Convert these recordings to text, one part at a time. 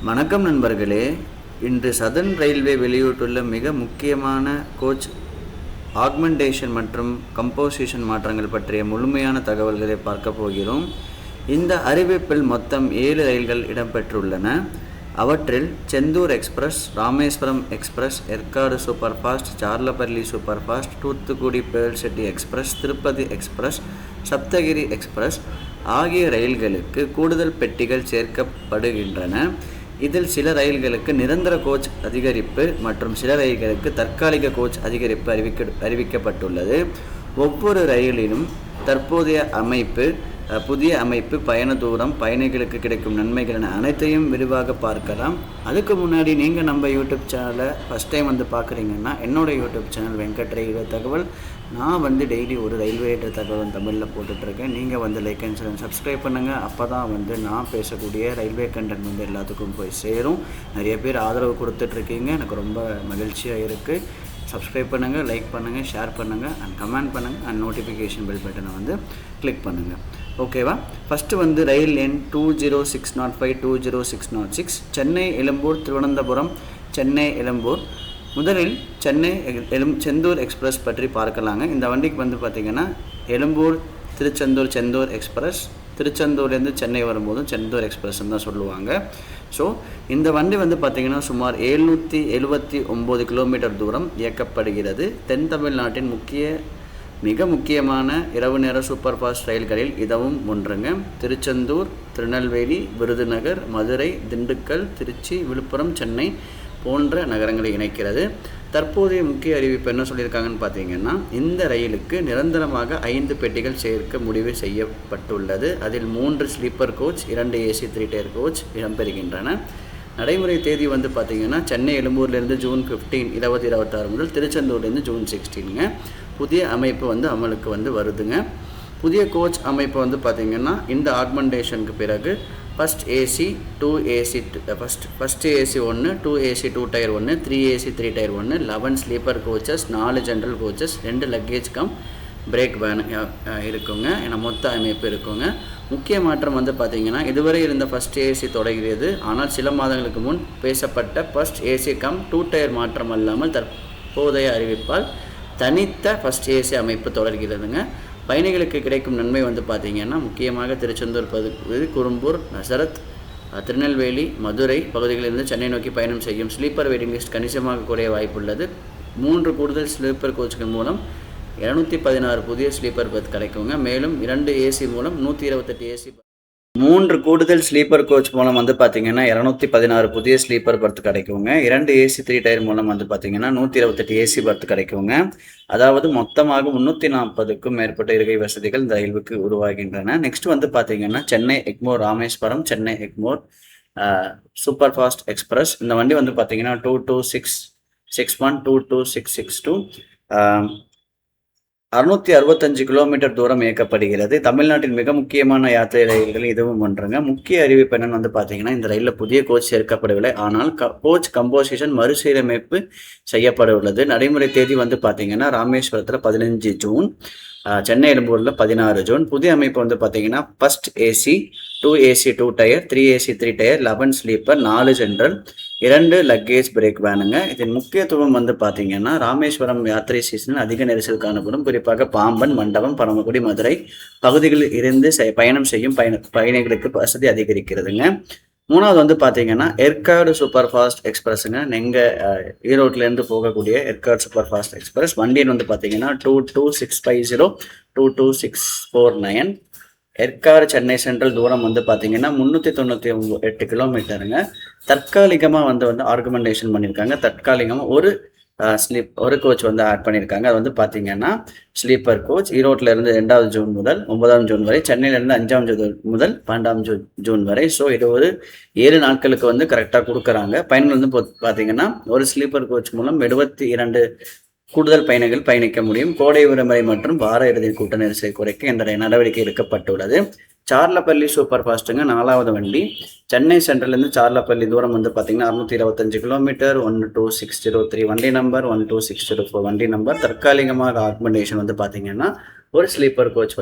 வணக்கம் நண்பர்களே. இன்று சதர்ன் ரயில்வே வெளியிட்டுள்ள மிக முக்கியமான கோச் ஆக்மெண்டேஷன் மற்றும் கம்போசிஷன் மாற்றங்கள் பற்றிய முழுமையான தகவல்களை பார்க்க போகிறோம். இந்த அறிவிப்பில் மொத்தம் 7 ரயில்கள் இடம்பெற்றுள்ளன. அவற்றில் Chendur express, Rameswaram express, Yercaud superfast, Charlapalli superfast, Thoothukudi pearl city express, Tirupati express, Saptagiri express ஆகிய ரயில்களுக்கு கூடுதல் பெட்டிகள் சேர்க்கப்படுகின்றன. இதில் சில ரயில்களுக்கு நிரந்தர கோச் அதிகரிப்பு மற்றும் சில ரயில்களுக்கு தற்காலிக கோச் அதிகரிப்பு அறிவிக்கப்பட்டுள்ளது. ஒவ்வொரு ரயிலிலும் தற்போதைய அமைப்பு, புதிய அமைப்பு, பயண தூரம், பயணிகளுக்கு கிடைக்கும் நன்மைகள் என அனைத்தையும் விரிவாக பார்க்கலாம். அதுக்கு முன்னாடி நீங்கள் நம்ம யூடியூப் சேனலை ஃபஸ்ட் டைம் பார்க்குறீங்கன்னா என்னோடய யூடியூப் சேனல் வெங்கட் ரயில்வே தகவல். நான் டெய்லி ஒரு ரயில்வே தகவல் தமிழில் போட்டுட்ருக்கேன். நீங்கள் லைக் அண்ட் ஷேர் சப்ஸ்கிரைப் பண்ணுங்கள். அப்போ தான் நான் பேசக்கூடிய ரயில்வே கண்டென்ட் எல்லாத்துக்கும் போய் சேரும். நிறைய பேர் ஆதரவு கொடுத்துட்ருக்கீங்க, எனக்கு ரொம்ப மகிழ்ச்சியாக இருக்குது. சப்ஸ்கிரைப் பண்ணுங்கள், லைக் பண்ணுங்கள், ஷேர் பண்ணுங்கள் அண்ட் கமெண்ட் பண்ணுங்கள் அண்ட் நோட்டிஃபிகேஷன் பெல் பட்டனை கிளிக் பண்ணுங்கள். ஓகேவா? ஃபஸ்ட்டு ரயில் எண் 20605 20606 சென்னை எழும்பூர் திருவனந்தபுரம் சென்னை எழும்பூர். முதலில் சென்னை செந்தூர் எக்ஸ்பிரஸ் பற்றி பார்க்கலாங்க. இந்த வண்டிக்கு பார்த்திங்கன்னா எழும்பூர் செந்தூர் எக்ஸ்பிரஸ், திருச்செந்தூர்லேருந்து சென்னை வரும்போதும் செந்தூர் எக்ஸ்பிரஸ்ன்னு தான் சொல்லுவாங்க. ஸோ இந்த வண்டி பார்த்திங்கன்னா சுமார் 779 கிலோமீட்டர் தூரம் இயக்கப்படுகிறது. தென் தமிழ்நாட்டின் மிக முக்கியமான இரவு நேர சூப்பர் ஃபாஸ்ட் ரயில்களில் இதுவும் ஒன்றுங்க. திருச்செந்தூர், திருநெல்வேலி, விருதுநகர், மதுரை, திண்டுக்கல், திருச்சி, விழுப்புரம், சென்னை போன்ற நகரங்களை இணைக்கிறது. தற்போதைய முக்கிய அறிவிப்பு என்ன சொல்லியிருக்காங்கன்னு பார்த்தீங்கன்னா, இந்த ரயிலுக்கு நிரந்தரமாக 5 பெட்டிகள் சேர்க்க முடிவு செய்யப்பட்டுள்ளது. அதில் 3 sleeper coach, 2 AC 3 tier coach இடம்பெறுகின்றன. நடைமுறை தேதி பார்த்திங்கன்னா சென்னை எழும்பூர்லேருந்து ஜூன் 15, 2026 முதல் திருச்செந்தூர்லேருந்து ஜூன் 16ங்க. புதிய அமைப்பு அமலுக்கு வருதுங்க. புதிய கோச் அமைப்பு பார்த்திங்கன்னா இந்த ஆக்மெண்டேஷனுக்கு பிறகு first AC 2 AC first AC 1, 2 AC 2 tier 1, 3 AC 3 tier 1, 11 sleeper coaches, 4 general coaches, 2 luggage cum brake van இருக்குங்க. ஏன்னா மொத்த அமைப்பு இருக்குங்க. முக்கிய மாற்றம் பார்த்திங்கன்னா இதுவரை இருந்த ஃபஸ்ட் ஏசி தொடர்கிறது. ஆனால் சில மாதங்களுக்கு முன் பேசப்பட்ட ஃபஸ்ட் ஏசி கம் 2 டயர் மாற்றம் அல்லாமல் தற்போதைய அறிவிப்பால் தனித்த ஃபஸ்ட் ஏசி அமைப்பு தொடர்கிறதுங்க. பயணிகளுக்கு கிடைக்கும் நன்மை பார்த்திங்கன்னா முக்கியமாக திருச்செந்தூர் பகுதி, குரும்பூர், நசரத், திருநெல்வேலி, மதுரை பகுதிகளிலிருந்து சென்னை நோக்கி பயணம் செய்யும் ஸ்லீப்பர் வெயிட்டிங் லிஸ்ட் கணிசமாக குறைய வாய்ப்புள்ளது. 3 கூடுதல் ஸ்லீப்பர் கோச்சுகள் மூலம் 216 புதிய ஸ்லீப்பர் பர்த் கிடைக்குங்க. மேலும் 2 ஏசி மூலம் 128 ஏசி 3 கூடுதல் ஸ்லீப்பர் கோச் மூலம் பார்த்திங்கன்னா 216 புதிய ஸ்லீப்பர் பர்த் கிடைக்குங்க. 2 ஏசி 3 டயர் மூலம் பார்த்திங்கன்னா 128 ஏசி பர்த் கிடைக்குங்க. அதாவது மொத்தமாக 340க்கும் மேற்பட்ட இருக்கை வசதிகள் இந்த ரயிலுக்கு உருவாகின்றன. நெக்ஸ்ட் பார்த்திங்கன்னா Chennai Egmore Rameswaram Chennai Egmore super fast express. இந்த வண்டி பார்த்திங்கன்னா 22661 22662 665 கிலோமீட்டர் தூரம் இயக்கப்படுகிறது. தமிழ்நாட்டின் மிக முக்கியமான யாத்திரை ரயில்கள் இதுவும் ஒன்றுங்க. முக்கிய அறிவிப்பு என்னன்னு பார்த்தீங்கன்னா, இந்த ரயிலில் புதிய கோச் சேர்க்கப்படவில்லை. ஆனால் கோச் கம்போசிஷன் மறுசீரமைப்பு செய்யப்பட உள்ளது. நடைமுறை தேதி பார்த்தீங்கன்னா ராமேஸ்வரத்தில் 15 ஜூன், சென்னை எழும்பூரில் 16 ஜூன். புதிய அமைப்பு பார்த்தீங்கன்னா first AC 2 AC 2 tier, 3 AC 3 tier, 11 sleeper, 4 general, 2 luggage brake வேனுங்க. இதன் முக்கியத்துவம் பார்த்தீங்கன்னா ராமேஸ்வரம் யாத்திரை சீசனில் அதிக நெரிசல் காணப்படும். குறிப்பாக பாம்பன், மண்டபம், பரமக்குடி, மதுரை பகுதிகளில் இருந்து பயணம் செய்யும் பயணிகளுக்கு வசதி அதிகரிக்கிறதுங்க. மூணாவது பார்த்தீங்கன்னா ஏற்காடு சூப்பர் ஃபாஸ்ட் எக்ஸ்பிரஸுங்க. ஈரோட்லேருந்து போகக்கூடிய ஏற்காடு சூப்பர் ஃபாஸ்ட் எக்ஸ்பிரஸ் வண்டியின் பார்த்தீங்கன்னா 22650 22649. ஏற்காடு சென்னை சென்ட்ரல் தூரம் பார்த்தீங்கன்னா 398 கிலோமீட்டருங்க. தற்காலிகமாக ஆர்குமெண்டேஷன் பண்ணியிருக்காங்க. தற்காலிகமாக ஒரு கோச் ஆட் பண்ணியிருக்காங்க. அது பார்த்தீங்கன்னா ஸ்லீப்பர் கோச் ஈரோட்டிலேருந்து 2 ஜூன் முதல் 9 ஜூன் வரை, சென்னையிலேருந்து 5 ஜூன் முதல் 12 ஜூன் வரை. ஸோ இது ஒரு 7 நாட்களுக்கு கரெக்டாக கொடுக்குறாங்க. பயணிகள் பார்த்தீங்கன்னா ஒரு ஸ்லீப்பர் கோச் மூலம் 72 கூடுதல் பயணிகள் பயணிக்க முடியும். கோடை விடுமுறை மற்றும் வார இறுதி கூட்ட நெரிசலை குறைக்க இந்த நடவடிக்கை எடுக்கப்பட்டுள்ளது. சார்லப்பள்ளி சூப்பர் ஃபாஸ்ட்டுங்க 4வது வண்டி. சென்னை சென்ட்ரல்லேருந்து சார்லப்பள்ளி தூரம் பார்த்தீங்கன்னா 625 கிலோமீட்டர். 12603 வண்டி நம்பர், 12604 வண்டி நம்பர். தற்காலிகமாக ஆக்மெண்டேஷன் பார்த்தீங்கன்னா ஒரு ஸ்லீப்பர் கோச்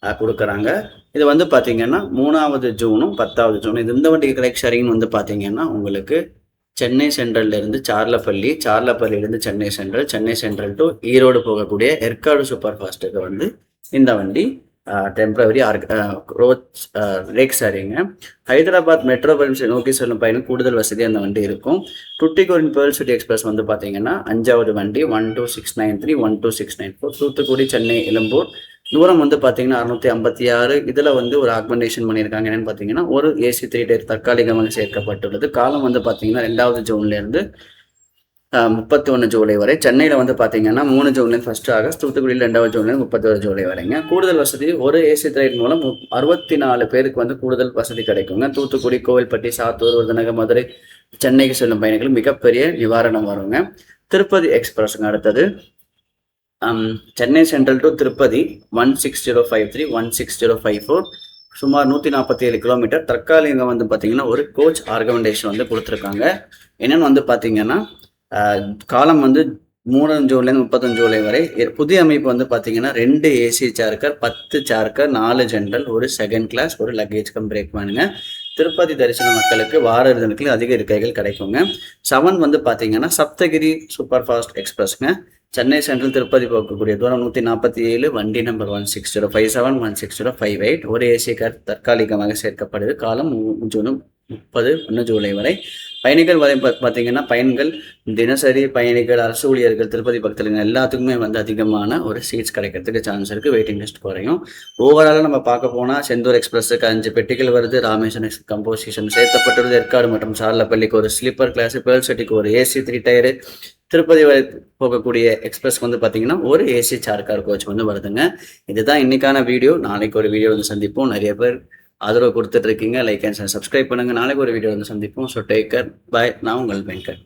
கொடுக்குறாங்க. இது வந்து பார்த்தீங்கன்னா 3வது ஜூனும் 10வது ஜூனும் இது இந்த வண்டிக்கு கலெக்ட் ஷேரிங்னு வந்து பார்த்தீங்கன்னா உங்களுக்கு சென்னை சென்ட்ரல்லேருந்து சார்லப்பள்ளி, சார்லப்பள்ளியிலேருந்து Chennai central, Chennai central to Erode போகக்கூடிய ஏற்காடு சூப்பர் ஃபாஸ்ட்டுக்கு வந்து இந்த வண்டி டெம்பரவரி ரோட் ரேக் ஷேரிங்க. ஹைதராபாத் மெட்ரோபாலிஸ் நோக்கி செல்லும் பயணம் கூடுதல் வசதி அந்த வண்டி இருக்கும். டுட்டிகோரின் பேர்ல் சிட்டி எக்ஸ்பிரஸ் வந்து பார்த்தீங்கன்னா 5வது வண்டி 12693 12694 தூத்துக்குடி சென்னை எழும்பூர் தூரம் வந்து பார்த்தீங்கன்னா 656. இதில் வந்து ஒரு ஆக்மெண்டேஷன் பண்ணியிருக்காங்க. என்னென்னு பார்த்தீங்கன்னா ஒரு AC 3 டயர் தற்காலிகமாக சேர்க்கப்பட்டுள்ளது. காலம் வந்து பார்த்தீங்கன்னா 2வது ஜூன்லேருந்து 31 ஜூலை வரை. சென்னையில் வந்து பார்த்தீங்கன்னா 3 ஜூன்லேருந்து 1 ஆகஸ்ட், தூத்துக்குடியில் 2வது ஜூன்லேருந்து 31 ஜூலை வரைங்க. கூடுதல் வசதி ஒரு AC ரைட் மூலம் 64 பேருக்கு வந்து கூடுதல் வசதி கிடைக்குங்க. தூத்துக்குடி, கோவில்பட்டி, சாத்தூர், விருதுநகர், மதுரை, சென்னைக்கு செல்லும் பயணிகள் மிகப்பெரிய நிவாரணம் வருங்க. திருப்பதி எக்ஸ்பிரஸ்ங்க அடுத்தது சென்னை சென்ட்ரல் டு திருப்பதி 16053 16054 சுமார் 147 கிலோமீட்டர். தற்காலிகம் வந்து பார்த்தீங்கன்னா ஒரு கோச் ஆர்கமெண்டேஷன் வந்து கொடுத்துருக்காங்க. என்னென்னு வந்து பார்த்தீங்கன்னா காலம் வந்து 3 ஜூன்லேருந்து 31 ஜூலை வரை. புதிய அமைப்பு வந்து பார்த்தீங்கன்னா 2 AC சேர்க்கர், 10 சேர்க்கர், 4 ஜென்ரல், ஒரு செகண்ட் கிளாஸ், ஒரு லக்கேஜ் கம் பிரேக்மேனுங்க. திருப்பதி தரிசன மக்களுக்கு வார இறுதிக்கு அதிக இருக்கைகள் கிடைக்குங்க. 7 வந்து பார்த்தீங்கன்னா சப்தகிரி சூப்பர் ஃபாஸ்ட் எக்ஸ்பிரஸ்ங்க. சென்னை சென்ட்ரல் திருப்பதி போகக்கூடிய தூரம் 147, வண்டி நம்பர் 16057 16058. ஒரு AC கார் தற்காலிகமாக சேர்க்கப்படுது. காலம் ஜூன் 31 ஜூலை வரை. பயணிகள் வரை பார்த்தீங்கன்னா பயன்கள் தினசரி பயணிகள், அரசு ஊழியர்கள், திருப்பதி பக்தர்கள் எல்லாத்துக்குமே வந்து அதிகமான ஒரு சீட்ஸ் கிடைக்கிறதுக்கு சான்ஸ் இருக்குது. வெயிட்டிங் லிஸ்ட் குறையும். ஓவராலாக நம்ம பார்க்க போனால் செந்தூர் எக்ஸ்பிரஸுக்கு 5 பெட்டிகள் வருது. ராமேஸ்வரம் கம்போசிஷன் சேர்க்கப்பட்டுள்ளது. ஏற்காடு மற்றும் சார்லப்பள்ளிக்கு ஒரு ஸ்லீப்பர் கிளாஸ், பேர்ல் சிட்டிக்கு ஒரு AC 3 டயரு, திருப்பதி வரை போகக்கூடிய எக்ஸ்பிரஸ்க்கு வந்து பார்த்தீங்கன்னா ஒரு AC சார்கார் கோச் வந்து வருதுங்க. இதுதான் இன்னைக்கான வீடியோ. நாளைக்கு ஒரு வீடியோ வந்து சந்திப்போம். நிறைய பேர் ஆதரவு கொடுத்துட்டு இருக்கீங்க. லைக் அண்ட் சப்ஸ்கிரைப் பண்ணுங்கள். நாளைக்கு ஒரு வீடியோ வந்து சந்திப்போம். ஸோ டேக் கேர், பாய். நான் உங்கள் வெங்கட்.